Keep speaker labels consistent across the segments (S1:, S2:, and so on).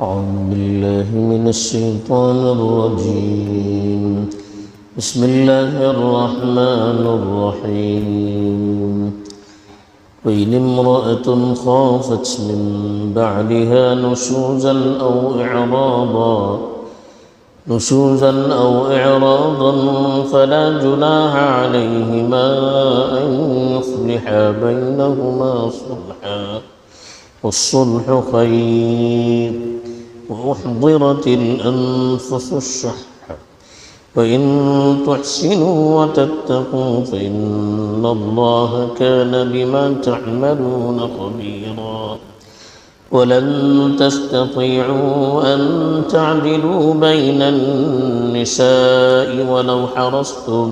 S1: أعوذ بالله من الشيطان الرجيم. بسم الله الرحمن الرحيم. وإن امرأة خافت من بعدها نشوزا أو إعراضا فلا جناح عليهما أن يصلحا بينهما صلحا والصلح خير وأحضرت الأنفس الشح وإن تحسنوا وتتقوا فإن الله كان بما تعملون خبيرا. ولن تستطيعوا أن تعدلوا بين النساء ولو حرصتم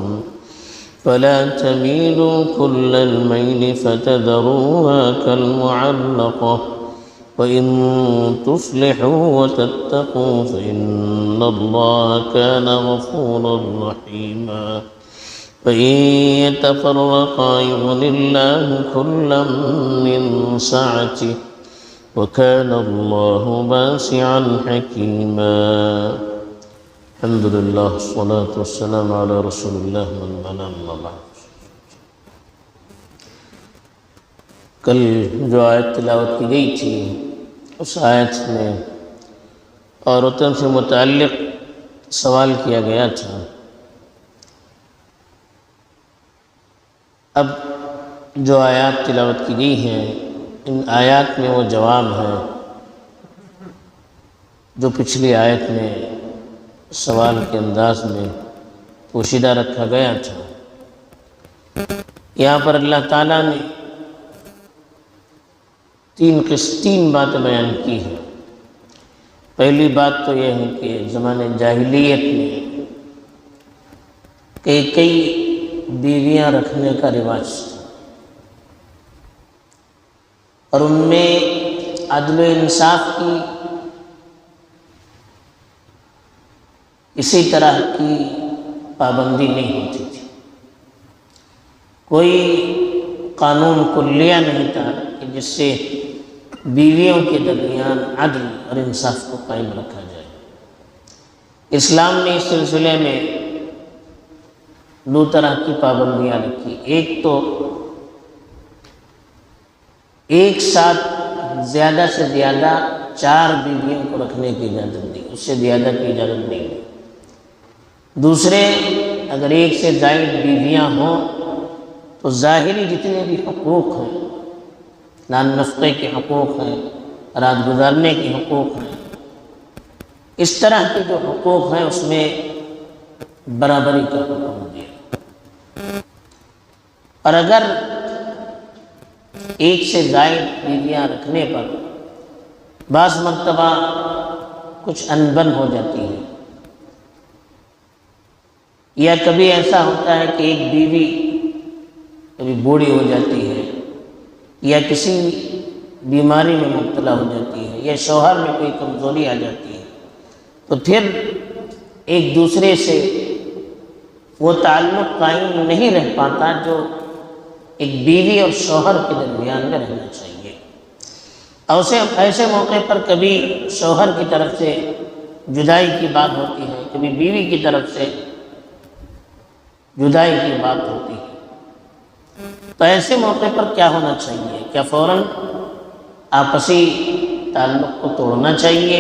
S1: فلا تميلوا كل الميل فتذروها كالمعلقة وإن تصلحوا وتتقوا فإن الله كان غفورا رحيما. وإن يتفرقا يغن الله كلا من سعته وكان الله واسعا حكيما. الحمد لله والصلاة والسلام على رسول الله أما بعد. کل جو آیت تلاوت کی گئی تھی اس آیت میں عورتوں سے متعلق سوال کیا گیا تھا. اب جو آیات تلاوت کی گئی ہیں ان آیات میں وہ جواب ہے جو پچھلی آیت میں سوال کے انداز میں پوشیدہ رکھا گیا تھا. یہاں پر اللہ تعالیٰ نے تین باتیں بیان کی ہیں. پہلی بات تو یہ ہے کہ زمانے جاہلیت میں کئی بیویاں رکھنے کا رواج تھا اور ان میں عدل و انصاف کی اسی طرح کی پابندی نہیں ہوتی تھی. کوئی قانون کلیہ نہیں تھا کہ جس سے بیویوں کے درمیان عدل اور انصاف کو قائم رکھا جائے. اسلام نے اس سلسلے میں دو طرح کی پابندیاں رکھی. ایک تو ایک ساتھ زیادہ سے زیادہ 4 بیویوں کو رکھنے کی اجازت دی، اس سے زیادہ کی اجازت نہیں دی. دوسرے اگر ایک سے زائد بیویاں ہوں تو ظاہری جتنے بھی حقوق ہیں، نان نفقے کے حقوق ہیں، رات گزارنے کے حقوق ہیں، اس طرح کے جو حقوق ہیں اس میں برابری کا حکم دیا. اور اگر ایک سے زائد بیویاں رکھنے پر بعض مرتبہ کچھ انبن ہو جاتی ہے یا کبھی ایسا ہوتا ہے کہ ایک بیوی کبھی بوڑھی ہو جاتی ہے یا کسی بیماری میں مبتلا ہو جاتی ہے یا شوہر میں کوئی کمزوری آ جاتی ہے تو پھر ایک دوسرے سے وہ تعلق قائم نہیں رہ پاتا جو ایک بیوی اور شوہر کے درمیان میں رہنا چاہیے. ایسے موقع پر کبھی شوہر کی طرف سے جدائی کی بات ہوتی ہے، کبھی بیوی کی طرف سے جدائی کی بات ہوتی ہے. تو ایسے موقع پر کیا ہونا چاہیے؟ کیا فوراً آپسی تعلق کو توڑنا چاہیے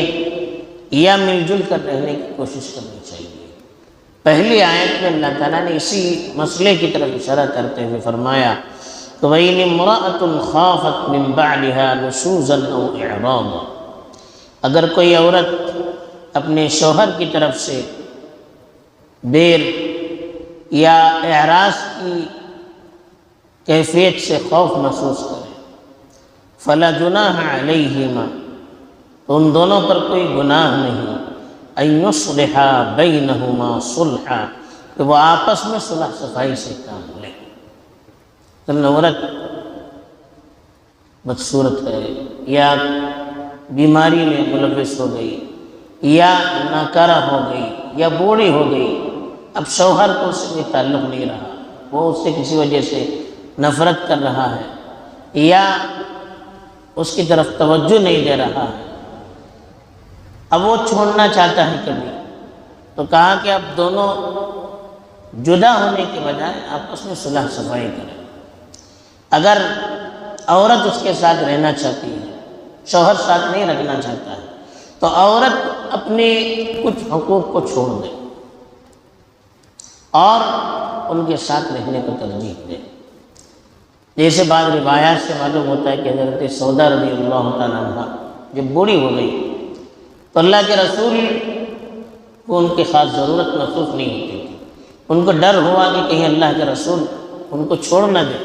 S1: یا مل جل کر رہنے کی کوشش کرنی چاہیے؟ پہلی آیت میں اللہ تعالیٰ نے اسی مسئلے کی طرف اشارہ کرتے ہوئے فرمایا کہ وَإِنِ امْرَأَةٌ خَافَتْ مِنْ بَعْلِهَا نُشُوزًا أَوْ إِعْرَاضًا. اگر کوئی عورت اپنے شوہر کی طرف سے بیر یا اعراض کی کیفیت سے خوف محسوس کرے فَلَا جُنَاحَ عَلَيْهِمَا، تو ان دونوں پر کوئی گناہ نہیں، أَن يُصْلِحَا بَيْنَهُمَا صُلْحًا، کہ وہ آپس میں صلح صفائی سے کام لیں. عورت بدصورت ہے یا بیماری میں ملوث ہو گئی یا ناکارہ ہو گئی یا بوڑھی ہو گئی، اب شوہر کو اس سے کوئی تعلق نہیں رہا، وہ اس سے کسی وجہ سے نفرت کر رہا ہے یا اس کی طرف توجہ نہیں دے رہا ہے، اب وہ چھوڑنا چاہتا ہے کبھی، تو کہا کہ اب دونوں جدا ہونے کے بجائے آپس میں صلح صفائی کریں۔ اگر عورت اس کے ساتھ رہنا چاہتی ہے، شوہر ساتھ نہیں رکھنا چاہتا ہے، تو عورت اپنے کچھ حقوق کو چھوڑ دے اور ان کے ساتھ رہنے کو ترجیح دے۔ جیسے بعض روایات سے معلوم ہوتا ہے کہ حضرت سودا رضی اللہ تعالیٰ عنہ جب بوڑھی ہو گئی تو اللہ کے رسول کو ان کی خاص ضرورت محسوس نہیں ہوتی تھی۔ ان کو ڈر ہوا کہ کہیں اللہ کے رسول ان کو چھوڑ نہ دے،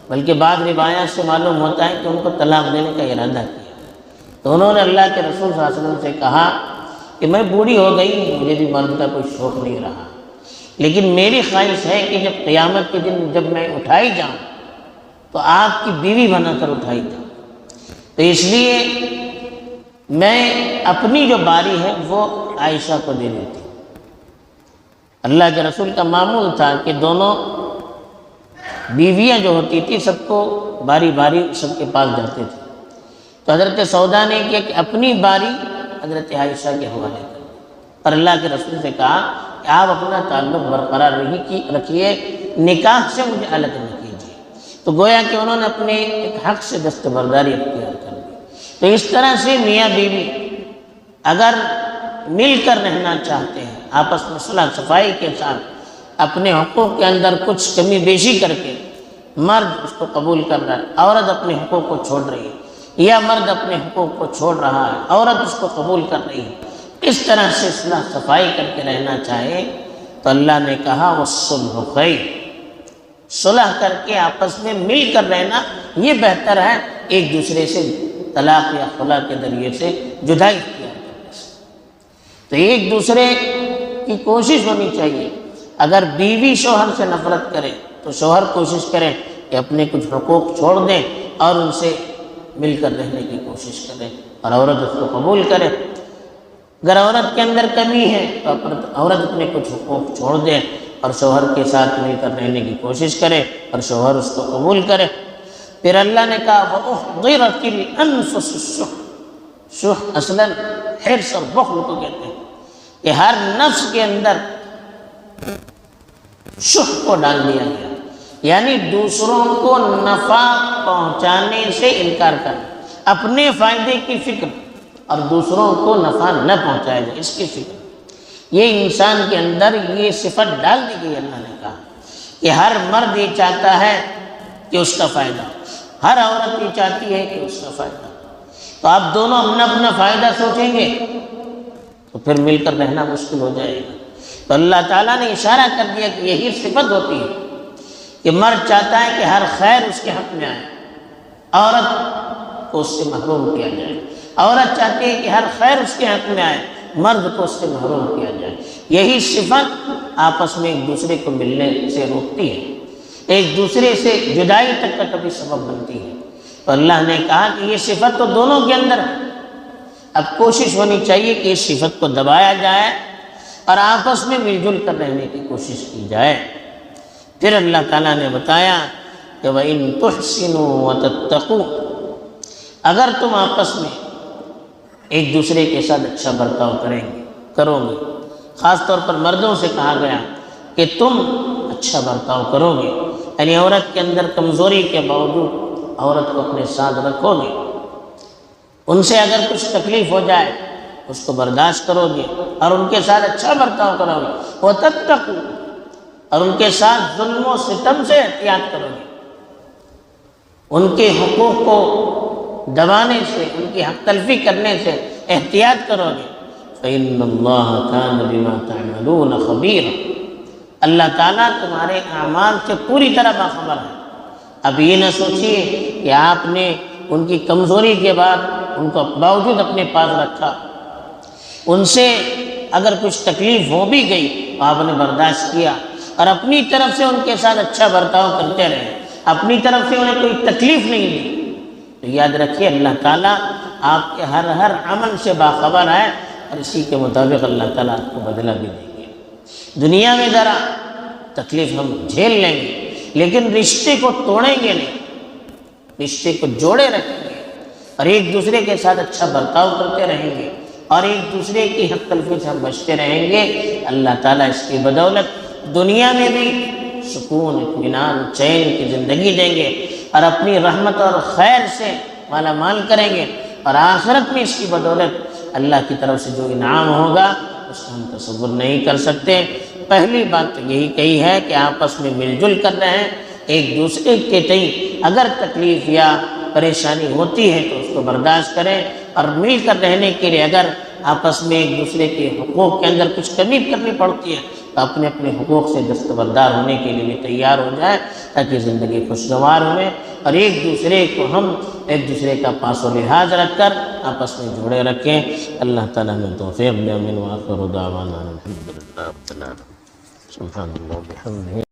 S1: بلکہ بعض روایات سے معلوم ہوتا ہے کہ ان کو طلاق دینے کا ارادہ کیا۔ تو انہوں نے اللہ کے رسول صلی اللہ علیہ وسلم سے کہا کہ میں بوڑھی ہو گئی، مجھے بھی مرد کا کوئی شوق نہیں رہا، لیکن میری خواہش ہے کہ جب قیامت کے دن جب میں اٹھائی جاؤں تو آپ کی بیوی بنا کر اٹھائی جاؤں، تو اس لیے میں اپنی جو باری ہے وہ عائشہ کو دے دیتی۔ اللہ کے رسول کا معمول تھا کہ دونوں بیویاں جو ہوتی تھی سب کو باری باری سب کے پاس جاتے تھے، تو حضرت سودا نے کیا کہ اپنی باری حضرت عائشہ کے حوالے کر دی، اور اللہ کے رسول سے کہا کہ آپ اپنا تعلق برقرار رکھیے، نکاح سے مجھے الگ نہ کیجیے۔ تو گویا کہ انہوں نے اپنے ایک حق سے دستبرداری اختیار کر دی۔ تو اس طرح سے میاں بیوی اگر مل کر رہنا چاہتے ہیں، آپس میں صلح صفائی کے ساتھ اپنے حقوق کے اندر کچھ کمی بیشی کر کے، مرد اس کو قبول کر رہا ہے، عورت اپنے حقوق کو چھوڑ رہی ہے، یا مرد اپنے حقوق کو چھوڑ رہا ہے، عورت اس کو قبول کر رہی ہے، اس طرح سے صلح صفائی کر کے رہنا چاہے تو اللہ نے کہا وَالصُّلْحُ خَيْرٌ، صلح کر کے آپس میں مل کر رہنا یہ بہتر ہے ایک دوسرے سے طلاق یا خلا کے ذریعے سے جدائی اختیار کرنے سے۔ تو ایک دوسرے کی کوشش ہونی چاہیے، اگر بیوی شوہر سے نفرت کرے تو شوہر کوشش کرے کہ اپنے کچھ حقوق چھوڑ دیں اور ان سے مل کر رہنے کی کوشش کرے، اور عورت اس کو قبول کرے۔ اگر عورت کے اندر کمی ہے تو عورت اپنے کچھ حقوق چھوڑ دے اور شوہر کے ساتھ مل کر رہنے کی کوشش کرے اور شوہر اس کو قبول کرے۔ پھر اللہ نے کہا وَأُحْضِرَتِ الْأَنفُسُ الشُّحَّ، شح اصلاً حرص اور بخل کو کہتے ہیں کہ ہر نفس کے اندر شح کو ڈال دیا گیا، یعنی دوسروں کو نفع پہنچانے سے انکار کرنا، اپنے فائدے کی فکر اور دوسروں کو نفع نہ پہنچایا جائے اس کی فکر، یہ انسان کے اندر یہ صفت ڈال دی گئی۔ اللہ نے کہا کہ ہر مرد یہ چاہتا ہے کہ اس کا فائدہ، ہر عورت یہ چاہتی ہے کہ اس کا فائدہ، تو آپ دونوں اپنا اپنا فائدہ سوچیں گے تو پھر مل کر رہنا مشکل ہو جائے گا۔ تو اللہ تعالیٰ نے اشارہ کر دیا کہ یہی صفت ہوتی ہے کہ مرد چاہتا ہے کہ ہر خیر اس کے حق میں آئے، عورت کو اس سے محروم کیا جائے، عورت چاہتی ہے کہ ہر خیر اس کے حق میں آئے، مرد کو اس سے محروم کیا جائے۔ یہی صفت آپس میں ایک دوسرے کو ملنے سے روکتی ہے، ایک دوسرے سے جدائی تک کا کبھی سبب بنتی ہے۔ تو اللہ نے کہا کہ یہ صفت تو دونوں کے اندر ہے، اب کوشش ہونی چاہیے کہ اس صفت کو دبایا جائے اور آپس میں مل جل کر رہنے کی کوشش کی جائے۔ پھر اللہ تعالیٰ نے بتایا کہ وَإِن تُحْسِنُوا وَتَتَّقُوا، اگر تم آپس میں ایک دوسرے کے ساتھ اچھا برتاؤ کرو گے، خاص طور پر مردوں سے کہا گیا کہ تم اچھا برتاؤ کرو گے، یعنی عورت کے اندر کمزوری کے باوجود عورت کو اپنے ساتھ رکھو گے، ان سے اگر کچھ تکلیف ہو جائے اس کو برداشت کرو گے اور ان کے ساتھ اچھا برتاؤ کرو گے، وَتَتَّقُوا، اور ان کے ساتھ ظلم و ستم سے احتیاط کرو گے، ان کے حقوق کو دبانے سے، ان کی حق تلفی کرنے سے احتیاط کرو گے۔ فَإِنَّ اللَّهَ كَانَ بِمَا تَعْمَلُونَ خَبِيرًا، اللہ تعالیٰ تمہارے اعمال سے پوری طرح باخبر ہے۔ اب یہ نہ سوچیے کہ آپ نے ان کی کمزوری کے بعد ان کو باوجود اپنے پاس رکھا، ان سے اگر کچھ تکلیف ہو بھی گئی تو آپ نے برداشت کیا اور اپنی طرف سے ان کے ساتھ اچھا برتاؤ کرتے رہے، اپنی طرف سے انہیں کوئی تکلیف نہیں دی، تو یاد رکھیے اللہ تعالیٰ آپ کے ہر عمل سے باخبر ہے اور اسی کے مطابق اللہ تعالیٰ آپ کو بدلہ بھی دیں گے۔ دنیا میں ذرا تکلیف ہم جھیل لیں گے لیکن رشتے کو توڑیں گے نہیں، رشتے کو جوڑے رکھیں گے اور ایک دوسرے کے ساتھ اچھا برتاؤ کرتے رہیں گے اور ایک دوسرے کی حق تلفی سے ہم بچتے رہیں گے، اللہ تعالیٰ اس کی بدولت دنیا میں بھی سکون، اطمینان، چین کی زندگی دیں گے اور اپنی رحمت اور خیر سے مالا مال کریں گے، اور آخرت میں اس کی بدولت اللہ کی طرف سے جو انعام ہوگا اس کو ہم تصور نہیں کر سکتے۔ پہلی بات تو یہی کہی ہے کہ آپس میں مل جل کر رہیں، ایک دوسرے کے تئیں اگر تکلیف یا پریشانی ہوتی ہے تو اس کو برداشت کریں، اور مل کر رہنے کے لیے اگر آپس میں ایک دوسرے کے حقوق کے اندر کچھ کمی کرنی پڑتی ہے تو اپنے اپنے حقوق سے دستبردار ہونے کے لیے بھی تیار ہو جائے، تاکہ زندگی خوشگوار ہوئے، اور ایک دوسرے کو ہم ایک دوسرے کا پاس و لحاظ رکھ کر آپس میں جوڑے رکھیں۔ اللہ تعالیٰ نے توفیق دے۔ آمین۔ وآخر دعوانا الحمدللہ رب العالمین۔ سبحان اللہ وبحمدہ۔